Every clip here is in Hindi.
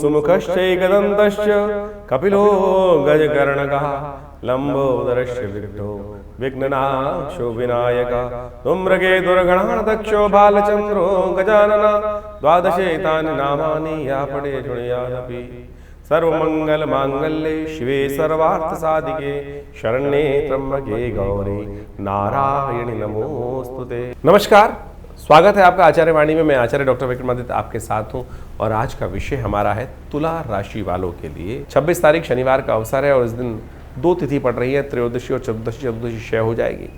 सुमुखश्चैकदन्तश्च कपिलो गजकर्णकः लम्बोदरश्च विघ्नो विघ्ननाशो विनायकः धूम्रकेतुर्गणाध्यक्षो बालचन्द्रो गजानन द्वादशेतानि नामानि या पठे शृणुयादपि। सर्वमंगल मांगल्ये शिवे सर्वार्थसाधिके शरण्ये त्र्यंबके गौरी नारायणी नमोस्तुते। नमस्कार, स्वागत है आपका आचार्य वाणी में। मैं आचार्य डॉक्टर विक्रमादित्य आपके साथ हूं और आज का विषय हमारा है तुला राशि वालों के लिए। 26 तारीख शनिवार का अवसर है और इस दिन दो तिथि पड़ रही है, त्रयोदशी और चतुर्दशी। चतुर्दशी क्षय हो जाएगी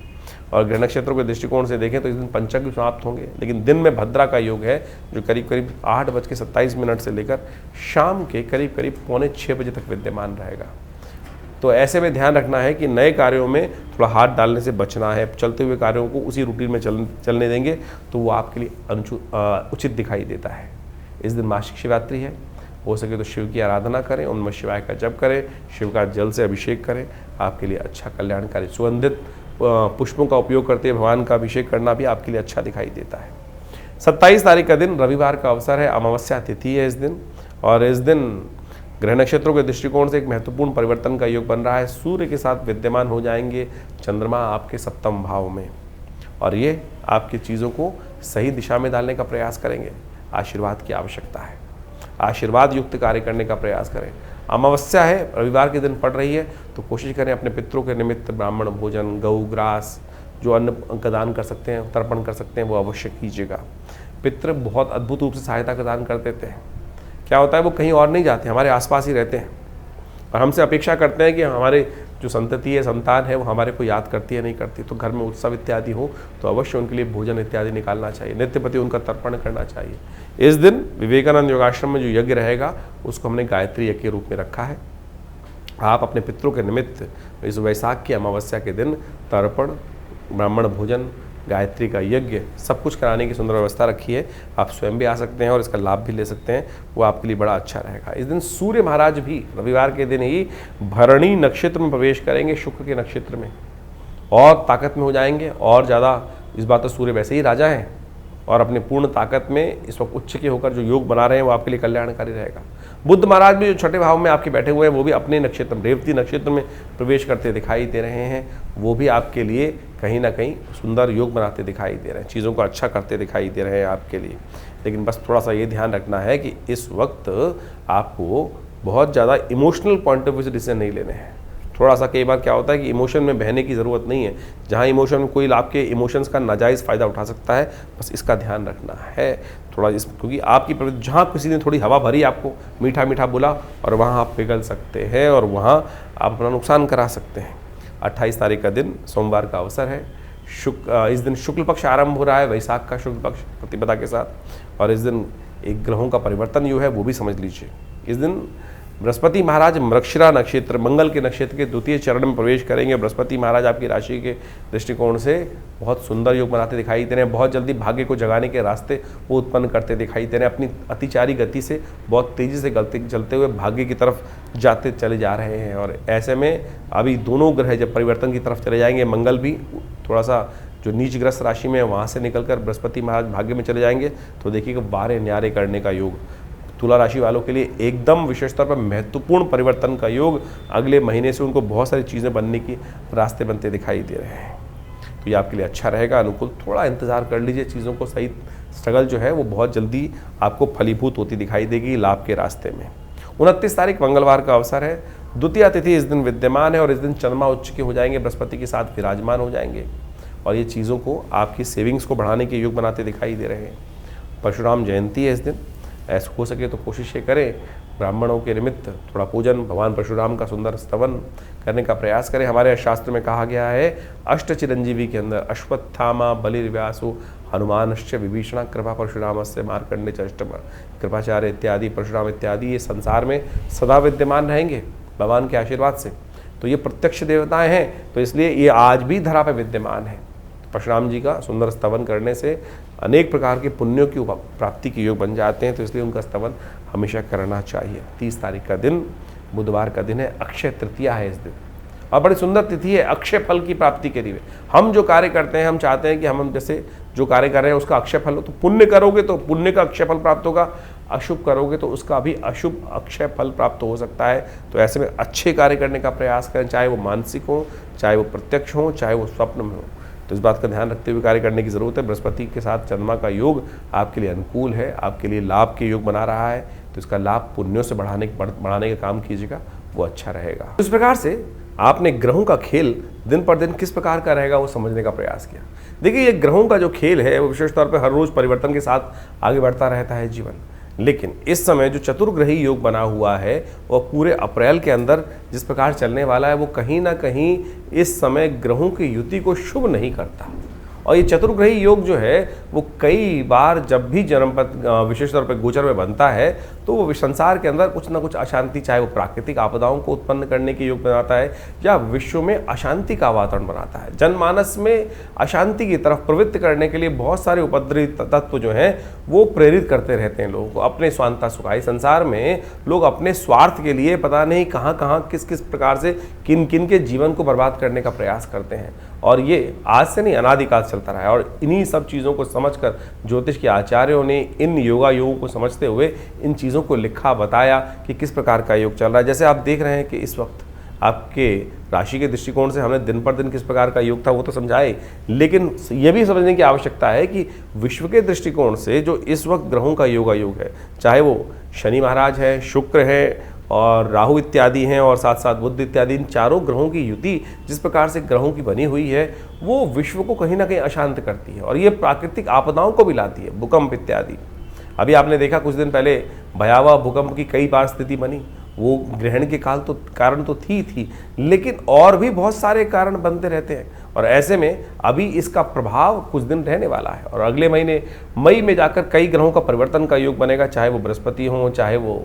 और ग्रह नक्षत्रों के दृष्टिकोण से देखें तो इस दिन पंचक भी समाप्त होंगे, लेकिन दिन में भद्रा का योग है जो करीब करीब 8:27 से लेकर शाम के करीब करीब 5:45 बजे तक विद्यमान रहेगा। तो ऐसे में ध्यान रखना है कि नए कार्यों में थोड़ा हाथ डालने से बचना है। चलते हुए कार्यों को उसी रूटीन में चलने देंगे तो वो आपके लिए उचित दिखाई देता है। इस दिन मासिक शिवरात्रि है, हो सके तो शिव की आराधना करें, ओम नमः शिवाय का जप करें, शिव का जल से अभिषेक करें, आपके लिए अच्छा कल्याणकारी। सुगंधित पुष्पों का उपयोग करते हुए भगवान का अभिषेक करना भी आपके लिए अच्छा दिखाई देता है। 27 तारीख का दिन रविवार का अवसर है, अमावस्या तिथि है इस दिन और इस दिन ग्रह नक्षत्रों के दृष्टिकोण से एक महत्वपूर्ण परिवर्तन का योग बन रहा है। सूर्य के साथ विद्यमान हो जाएंगे चंद्रमा आपके 7वें भाव में और ये आपकी चीज़ों को सही दिशा में डालने का प्रयास करेंगे। आशीर्वाद की आवश्यकता है, आशीर्वाद युक्त कार्य करने का प्रयास करें। अमावस्या है, रविवार के दिन पड़ रही है, तो कोशिश करें अपने पितरों के निमित्त ब्राह्मण भोजन, गौ ग्रास, जो अन्न का दान कर सकते हैं, तर्पण कर सकते हैं, वो अवश्य कीजिएगा। पितृ बहुत अद्भुत रूप से सहायता का दान कर देते हैं। क्या होता है, वो कहीं और नहीं जाते, हमारे आसपास ही रहते हैं और हमसे अपेक्षा करते हैं कि हमारे जो संतति है, संतान है, वो हमारे को याद करती है नहीं करती। तो घर में उत्सव इत्यादि हो तो अवश्य उनके लिए भोजन इत्यादि निकालना चाहिए, नित्य प्रति उनका तर्पण करना चाहिए। इस दिन विवेकानंद योगाश्रम में जो यज्ञ रहेगा उसको हमने गायत्री यज्ञ के रूप में रखा है। आप अपने पितरों के निमित्त इस वैशाख की अमावस्या के दिन तर्पण, ब्राह्मण भोजन, गायत्री का यज्ञ सब कुछ कराने की सुंदर व्यवस्था रखी है। आप स्वयं भी आ सकते हैं और इसका लाभ भी ले सकते हैं, वो आपके लिए बड़ा अच्छा रहेगा। इस दिन सूर्य महाराज भी रविवार के दिन ही भरणी नक्षत्र में प्रवेश करेंगे, शुक्र के नक्षत्र में, और ताकत में हो जाएंगे और ज़्यादा। इस बात तो सूर्य वैसे ही राजा हैं और अपने पूर्ण ताकत में इस वक्त उच्च के होकर जो योग बना रहे हैं वो आपके लिए कल्याणकारी रहेगा। बुध महाराज भी जो छठे भाव में आपके बैठे हुए हैं वो भी अपने नक्षत्र रेवती नक्षत्र में प्रवेश करते दिखाई दे रहे हैं। वो भी आपके लिए कहीं ना कहीं सुंदर योग बनाते दिखाई दे रहे हैं, चीज़ों को अच्छा करते दिखाई दे रहे हैं आपके लिए। लेकिन बस थोड़ा सा ये ध्यान रखना है कि इस वक्त आपको बहुत ज़्यादा इमोशनल पॉइंट ऑफ व्यू से डिसीजन नहीं लेने हैं। थोड़ा सा कई बार क्या होता है कि इमोशन में बहने की ज़रूरत नहीं है। जहाँ इमोशन में कोई आपके इमोशंस का नाजायज़ फ़ायदा उठा सकता है, बस इसका ध्यान रखना है थोड़ा। क्योंकि आपकी प्रवृत्ति, जहाँ किसी ने थोड़ी हवा भरी, आपको मीठा मीठा बोला और वहाँ आप पिघल सकते हैं और वहाँ आप अपना नुकसान करा सकते हैं। 28 तारीख का दिन सोमवार का अवसर है। इस दिन शुक्ल पक्ष आरंभ हो रहा है, वैशाख का शुक्ल पक्ष प्रतिपदा के साथ, और इस दिन एक ग्रहों का परिवर्तन जो है वो भी समझ लीजिए। इस दिन बृहस्पति महाराज मृगशिरा नक्षत्र, मंगल के नक्षत्र के द्वितीय चरण में प्रवेश करेंगे। बृहस्पति महाराज आपकी राशि के दृष्टिकोण से बहुत सुंदर योग बनाते दिखाई दे रहे हैं। बहुत जल्दी भाग्य को जगाने के रास्ते वो उत्पन्न करते दिखाई दे रहे हैं। अपनी अतिचारी गति से बहुत तेज़ी से चलते हुए भाग्य की तरफ जाते चले जा रहे हैं। और ऐसे में अभी दोनों ग्रह जब परिवर्तन की तरफ चले जाएंगे, मंगल भी थोड़ा सा जो नीचग्रस्त राशि में है वहाँ से निकलकर बृहस्पति महाराज भाग्य में चले जाएंगे, तो देखिएगा 12 न्यारे करने का योग तुला राशि वालों के लिए एकदम विशेष तौर पर महत्वपूर्ण परिवर्तन का योग। अगले महीने से उनको बहुत सारी चीज़ें बनने की रास्ते बनते दिखाई दे रहे हैं, तो ये आपके लिए अच्छा रहेगा, अनुकूल। थोड़ा इंतजार कर लीजिए, चीज़ों को सही स्ट्रगल जो है वो बहुत जल्दी आपको फलीभूत होती दिखाई देगी लाभ के रास्ते में। 29 तारीख मंगलवार का अवसर है। द्वितीय तिथि इस दिन विद्यमान है और इस दिन चंद्रमा उच्च के हो जाएंगे, बृहस्पति के साथ विराजमान हो जाएंगे और ये चीज़ों को आपकी सेविंग्स को बढ़ाने के योग बनाते दिखाई दे रहे हैं। परशुराम जयंती है इस दिन, ऐसा हो सके तो कोशिश ये करें ब्राह्मणों के निमित्त थोड़ा पूजन, भगवान परशुराम का सुंदर स्तवन करने का प्रयास करें। हमारे शास्त्र में कहा गया है अष्ट चिरंजीवी के अंदर अश्वत्थामा, बलिर्व्यासु, हनुमानश्च विभीषण, कृपा परशुरामस्य मार्कंडे च अष्टम, कृपाचार्य इत्यादि, परशुराम इत्यादि ये संसार में सदा विद्यमान रहेंगे भगवान के आशीर्वाद से। तो ये प्रत्यक्ष देवताएं हैं, तो इसलिए ये आज भी धरा पर विद्यमान है। परशुराम जी का सुंदर स्तवन करने से अनेक प्रकार के पुण्यों की प्राप्ति के योग बन जाते हैं, तो इसलिए उनका स्तवन हमेशा करना चाहिए। 30 तारीख का दिन बुधवार का दिन है, अक्षय तृतीया है इस दिन और बड़ी सुंदर तिथि है अक्षय फल की प्राप्ति के लिए। हम जो कार्य करते हैं, हम चाहते हैं कि हम जैसे जो कार्य कर रहे हैं उसका अक्षय फल हो, तो पुण्य करोगे तो पुण्य का अक्षय फल प्राप्त होगा, अशुभ करोगे तो उसका भी अशुभ अक्षय फल प्राप्त हो सकता है। तो ऐसे में अच्छे कार्य करने का प्रयास करें, चाहे वो मानसिक हो, चाहे वो प्रत्यक्ष हो, चाहे वो स्वप्न में हो। तो इस बात का ध्यान रखते हुए कार्य करने की ज़रूरत है। बृहस्पति के साथ चंद्रमा का योग आपके लिए अनुकूल है, आपके लिए लाभ के योग बना रहा है। तो इसका लाभ पुण्यों से बढ़ाने का काम कीजिएगा, वो अच्छा रहेगा। इस प्रकार से आपने ग्रहों का खेल दिन पर दिन किस प्रकार का रहेगा वो समझने का प्रयास किया। देखिए, ये ग्रहों का जो खेल है वो विशेष तौर पे हर रोज़ परिवर्तन के साथ आगे बढ़ता रहता है जीवन। लेकिन इस समय जो चतुर्ग्रही योग बना हुआ है वह पूरे अप्रैल के अंदर जिस प्रकार चलने वाला है वो कहीं ना कहीं इस समय ग्रहों की युति को शुभ नहीं करता। और ये चतुर्ग्रही योग जो है वो कई बार जब भी जन्मपथ विशेष तौर पर गोचर में बनता है तो वो संसार के अंदर कुछ ना कुछ अशांति, चाहे वो प्राकृतिक आपदाओं को उत्पन्न करने के योग बनाता है या विश्व में अशांति का वातावरण बनाता है। जनमानस में अशांति की तरफ प्रवृत्त करने के लिए बहुत सारे उपद्रवी तत्व जो हैं वो प्रेरित करते रहते हैं लोगों को अपने स्वांता सुखाई। संसार में लोग अपने स्वार्थ के लिए पता नहीं कहाँ कहाँ किस किस प्रकार से किन किन के जीवन को बर्बाद करने का प्रयास करते हैं। और ये आज से नहीं, अनादिकाल चलता रहा है। और इन्हीं सब चीज़ों को समझकर ज्योतिष के आचार्यों ने इन योगों को समझते हुए इन चीज़ों को लिखा, बताया कि किस प्रकार का योग चल रहा है। जैसे आप देख रहे हैं कि इस वक्त आपके राशि के दृष्टिकोण से हमने दिन पर दिन किस प्रकार का योग था वो तो समझाए, लेकिन ये भी समझने की आवश्यकता है कि विश्व के दृष्टिकोण से जो इस वक्त ग्रहों का योग है, चाहे वो शनि महाराज है, शुक्र है और राहु इत्यादि हैं और साथ साथ बुध इत्यादि, इन चारों ग्रहों की युति जिस प्रकार से ग्रहों की बनी हुई है वो विश्व को कहीं ना कहीं अशांत करती है और ये प्राकृतिक आपदाओं को भी लाती है, भूकंप इत्यादि। अभी आपने देखा कुछ दिन पहले भयावह भूकंप की कई बार स्थिति बनी। वो ग्रहण के कारण तो थी, लेकिन और भी बहुत सारे कारण बनते रहते हैं। और ऐसे में अभी इसका प्रभाव कुछ दिन रहने वाला है और अगले महीने मई में जाकर कई ग्रहों का परिवर्तन का योग बनेगा, चाहे वो बृहस्पति हो, चाहे वो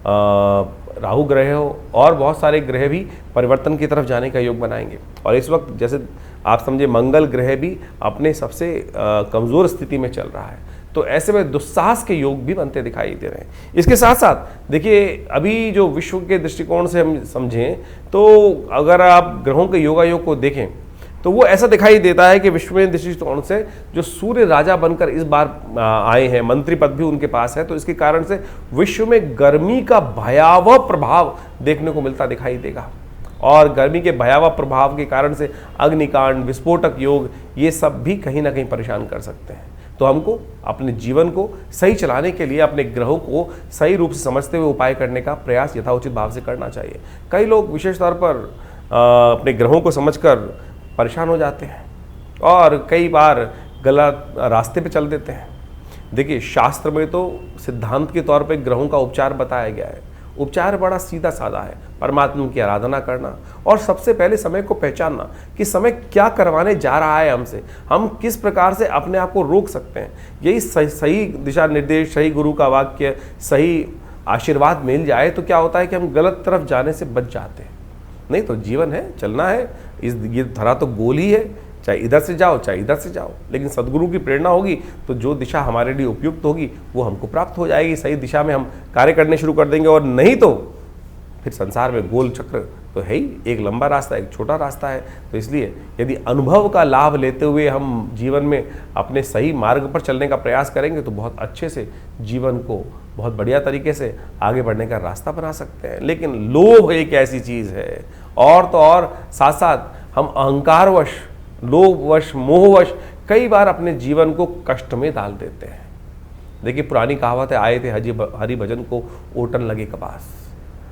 राहु ग्रह हो, और बहुत सारे ग्रह भी परिवर्तन की तरफ जाने का योग बनाएंगे। और इस वक्त जैसे आप समझे मंगल ग्रह भी अपने सबसे कमज़ोर स्थिति में चल रहा है। तो ऐसे में दुस्साहस के योग भी बनते दिखाई दे रहे हैं। इसके साथ साथ देखिए, अभी जो विश्व के दृष्टिकोण से हम समझें तो अगर आप ग्रहों के योग को देखें तो वो ऐसा दिखाई देता है कि विश्व में दृष्टिकोण से जो सूर्य राजा बनकर इस बार आए हैं, मंत्री पद भी उनके पास है, तो इसके कारण से विश्व में गर्मी का भयावह प्रभाव देखने को मिलता दिखाई देगा। और गर्मी के भयावह प्रभाव के कारण से अग्निकांड, विस्फोटक योग, ये सब भी कहीं ना कहीं परेशान कर सकते हैं। तो हमको अपने जीवन को सही चलाने के लिए अपने ग्रहों को सही रूप से समझते हुए उपाय करने का प्रयास यथाउचित भाव से करना चाहिए। कई लोग विशेष तौर पर अपने ग्रहों को समझकर परेशान हो जाते हैं और कई बार गलत रास्ते पे चल देते हैं। देखिए, शास्त्र में तो सिद्धांत के तौर पे ग्रहों का उपचार बताया गया है। उपचार बड़ा सीधा साधा है, परमात्मा की आराधना करना और सबसे पहले समय को पहचानना कि समय क्या करवाने जा रहा है हमसे, हम किस प्रकार से अपने आप को रोक सकते हैं। यही सही दिशा निर्देश, सही गुरु का वाक्य, सही आशीर्वाद मिल जाए तो क्या होता है कि हम गलत तरफ जाने से बच जाते हैं। नहीं तो जीवन है, चलना है, ये धरा तो गोल ही है, चाहे इधर से जाओ चाहे इधर से जाओ, लेकिन सदगुरु की प्रेरणा होगी तो जो दिशा हमारे लिए उपयुक्त होगी वो हमको प्राप्त हो जाएगी। सही दिशा में हम कार्य करने शुरू कर देंगे और नहीं तो फिर संसार में गोल चक्र तो है ही, एक लंबा रास्ता एक छोटा रास्ता है। तो इसलिए यदि अनुभव का लाभ लेते हुए हम जीवन में अपने सही मार्ग पर चलने का प्रयास करेंगे तो बहुत अच्छे से जीवन को बहुत बढ़िया तरीके से आगे बढ़ने का रास्ता बना सकते हैं। लेकिन लोभ एक ऐसी चीज़ है, और तो और साथ साथ हम अहंकारवश, लोभवश, मोहवश कई बार अपने जीवन को कष्ट में डाल देते हैं। देखिए, पुरानी कहावत है, आए थे हरि भजन को ओटन लगे कपास।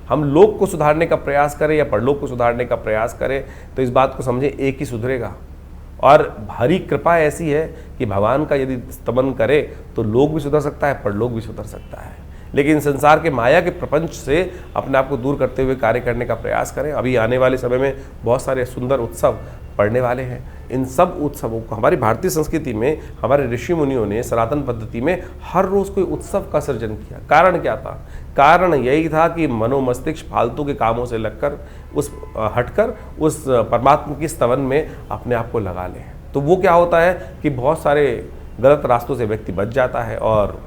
हम लोक को सुधारने का प्रयास करें या परलोक को सुधारने का प्रयास करें तो इस बात को समझें, एक ही सुधरेगा। और हरी कृपा ऐसी है कि भगवान का यदि स्तमन करे तो लोक भी सुधर सकता है, परलोक भी सुधर सकता है। लेकिन संसार के माया के प्रपंच से अपने आप को दूर करते हुए कार्य करने का प्रयास करें। अभी आने वाले समय में बहुत सारे सुंदर उत्सव पड़ने वाले हैं। इन सब उत्सवों को हमारी भारतीय संस्कृति में हमारे ऋषि मुनियों ने सनातन पद्धति में हर रोज़ कोई उत्सव का सृजन किया। कारण क्या था? कारण यही था कि मनोमस्तिष्क फालतू के कामों से हटकर उस परमात्मा की स्तवन में अपने आप को लगा लें। तो वो क्या होता है कि बहुत सारे गलत रास्तों से व्यक्ति बच जाता है और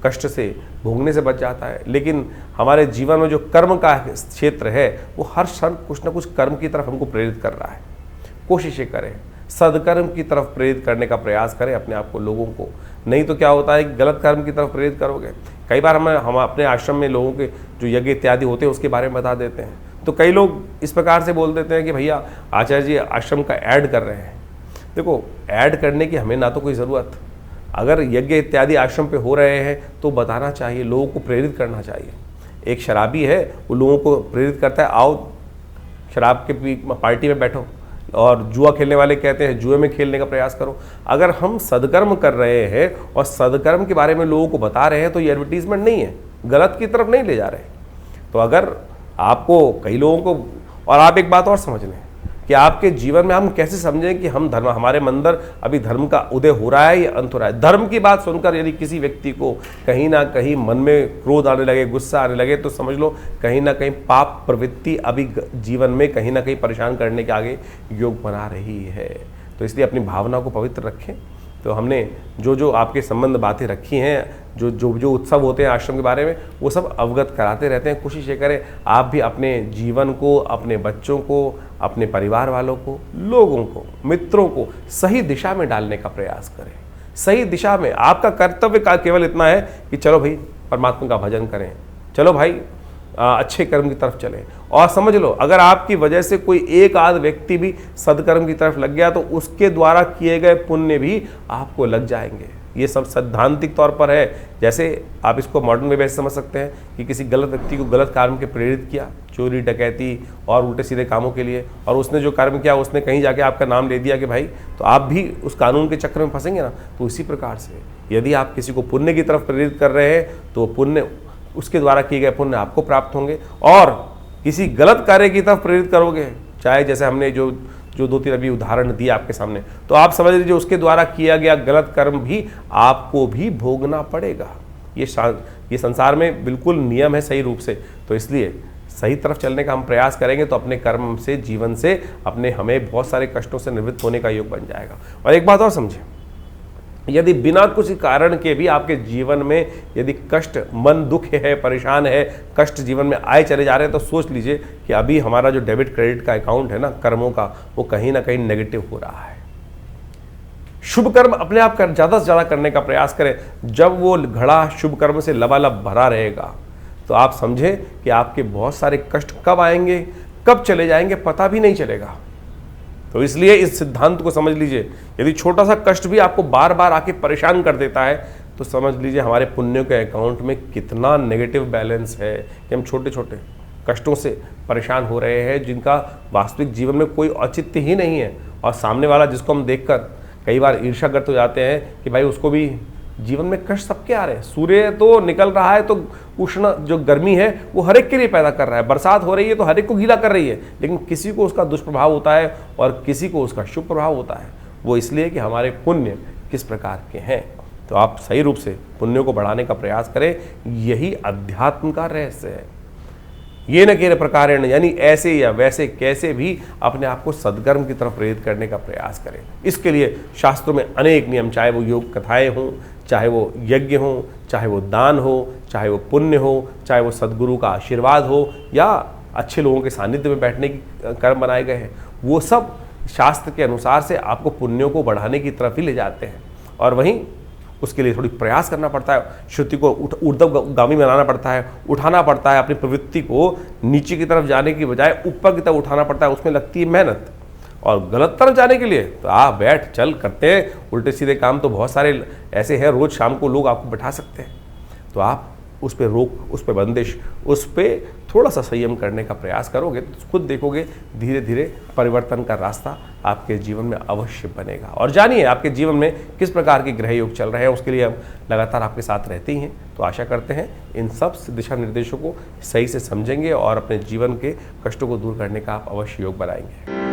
कष्ट से भोगने से बच जाता है। लेकिन हमारे जीवन में जो कर्म का क्षेत्र है वो हर क्षण कुछ ना कुछ कर्म की तरफ हमको प्रेरित कर रहा है। कोशिशें करें, सदकर्म की तरफ प्रेरित करने का प्रयास करें अपने आप को, लोगों को। नहीं तो क्या होता है कि गलत कर्म की तरफ प्रेरित करोगे। कई बार हम अपने आश्रम में लोगों के जो यज्ञ इत्यादि होते हैं उसके बारे में बता देते हैं, तो कई लोग इस प्रकार से बोल देते हैं कि भैया आचार्य जी आश्रम का ऐड कर रहे हैं। देखो, ऐड करने की हमें ना तो कोई ज़रूरत, अगर यज्ञ इत्यादि आश्रम पे हो रहे हैं तो बताना चाहिए, लोगों को प्रेरित करना चाहिए। एक शराबी है, वो लोगों को प्रेरित करता है, आओ शराब के पार्टी में बैठो, और जुआ खेलने वाले कहते हैं जुए में खेलने का प्रयास करो। अगर हम सदकर्म कर रहे हैं और सदकर्म के बारे में लोगों को बता रहे हैं तो ये एडवर्टीजमेंट नहीं है, गलत की तरफ नहीं ले जा रहे। तो अगर आपको कई लोगों को, और आप एक बात और समझ लें कि आपके जीवन में हम कैसे समझें कि हम धर्म, हमारे अंदर अभी धर्म का उदय हो रहा है या अंत हो रहा है। धर्म की बात सुनकर यदि किसी व्यक्ति को कहीं ना कहीं मन में क्रोध आने लगे, गुस्सा आने लगे, तो समझ लो कहीं ना कहीं पाप प्रवृत्ति अभी जीवन में कहीं ना कहीं परेशान करने के आगे योग बना रही है। तो इसलिए अपनी भावना को पवित्र रखें। तो हमने जो जो आपके संबंध बातें रखी हैं, जो उत्सव होते हैं आश्रम के बारे में, वो सब अवगत कराते रहते हैं। कोशिश ये करें आप भी अपने जीवन को, अपने बच्चों को, अपने परिवार वालों को, लोगों को, मित्रों को सही दिशा में डालने का प्रयास करें। सही दिशा में आपका कर्तव्य का केवल इतना है कि चलो भाई परमात्मा का भजन करें, चलो भाई अच्छे कर्म की तरफ चलें। और समझ लो अगर आपकी वजह से कोई एक आध व्यक्ति भी सदकर्म की तरफ लग गया तो उसके द्वारा किए गए पुण्य भी आपको लग जाएंगे। ये सब सैद्धांतिक तौर पर है। जैसे आप इसको मॉडर्न में वैसे समझ सकते हैं कि किसी गलत व्यक्ति को गलत काम के प्रेरित किया, चोरी डकैती और उल्टे सीधे कामों के लिए, और उसने जो कर्म किया उसने कहीं जाके आपका नाम ले दिया कि भाई, तो आप भी उस कानून के चक्कर में फंसेंगे ना। तो इसी प्रकार से यदि आप किसी को पुण्य की तरफ प्रेरित कर रहे हैं तो पुण्य, उसके द्वारा किए गए पुण्य आपको प्राप्त होंगे। और किसी गलत कार्य की तरफ प्रेरित करोगे, चाहे जैसे हमने जो 2-3 अभी उदाहरण दिए आपके सामने, तो आप समझ लीजिए उसके द्वारा किया गया गलत कर्म भी आपको भी भोगना पड़ेगा। ये संसार में बिल्कुल नियम है सही रूप से। तो इसलिए सही तरफ चलने का हम प्रयास करेंगे तो अपने कर्म से, जीवन से अपने हमें बहुत सारे कष्टों से निवृत्त होने का योग बन जाएगा। और एक बात और समझें, यदि बिना कुछ कारण के भी आपके जीवन में यदि कष्ट, मन दुख है, परेशान है, कष्ट जीवन में आए चले जा रहे हैं, तो सोच लीजिए कि अभी हमारा जो डेबिट क्रेडिट का अकाउंट है ना कर्मों का, वो कहीं ना कहीं नेगेटिव हो रहा है। शुभ कर्म अपने आप ज़्यादा से ज़्यादा करने का प्रयास करें। जब वो घड़ा शुभ कर्म से लबालब भरा रहेगा तो आप समझें कि आपके बहुत सारे कष्ट कब आएंगे, कब चले जाएंगे, पता भी नहीं चलेगा। तो इसलिए इस सिद्धांत को समझ लीजिए, यदि छोटा सा कष्ट भी आपको बार बार आके परेशान कर देता है तो समझ लीजिए हमारे पुण्यों के अकाउंट में कितना नेगेटिव बैलेंस है कि हम छोटे छोटे कष्टों से परेशान हो रहे हैं, जिनका वास्तविक जीवन में कोई औचित्य ही नहीं है। और सामने वाला जिसको हम देखकर कई बार ईर्ष्याग्रस्त हो जाते हैं कि भाई उसको भी जीवन में कष्ट सबके आ रहे हैं। सूर्य तो निकल रहा है तो उष्ण जो गर्मी है वो हर एक के लिए पैदा कर रहा है, बरसात हो रही है तो हर एक को गीला कर रही है, लेकिन किसी को उसका दुष्प्रभाव होता है और किसी को उसका शुभ प्रभाव होता है। वो इसलिए कि हमारे पुण्य किस प्रकार के हैं। तो आप सही रूप से पुण्यों को बढ़ाने का प्रयास करें, यही अध्यात्म का रहस्य है। ये न केवल प्रकारेण, यानी ऐसे या वैसे कैसे भी अपने आप को सद्कर्म की तरफ प्रेरित करने का प्रयास करें। इसके लिए शास्त्रों में अनेक नियम, चाहे वो योग कथाएं हों, चाहे वो यज्ञ हो, चाहे वो दान हो, चाहे वो पुण्य हो, चाहे वो सद्गुरु का आशीर्वाद हो, या अच्छे लोगों के सानिध्य में बैठने की कर्म बनाए गए हैं, वो सब शास्त्र के अनुसार से आपको पुण्यों को बढ़ाने की तरफ ही ले जाते हैं। और वहीं उसके लिए थोड़ी प्रयास करना पड़ता है, श्रुति को ऊर्ध्वगामी बनाना पड़ता है, उठाना पड़ता है, अपनी प्रवृत्ति को नीचे की तरफ जाने की बजाय ऊपर की तरफ उठाना पड़ता है, उसमें लगती है मेहनत। और गलत तरफ जाने के लिए तो आप बैठ चल करते हैं उल्टे सीधे काम, तो बहुत सारे ऐसे हैं, रोज़ शाम को लोग आपको बैठा सकते हैं। तो आप उस पर रोक, उस पर बंदिश, उस पर थोड़ा सा संयम करने का प्रयास करोगे तो खुद देखोगे धीरे धीरे परिवर्तन का रास्ता आपके जीवन में अवश्य बनेगा। और जानिए आपके जीवन में किस प्रकार के ग्रह योग चल रहे हैं, उसके लिए हम लगातार आपके साथ रहते ही हैं। तो आशा करते हैं इन सब दिशा निर्देशों को सही से समझेंगे और अपने जीवन के कष्टों को दूर करने का आप अवश्य योग बनाएंगे।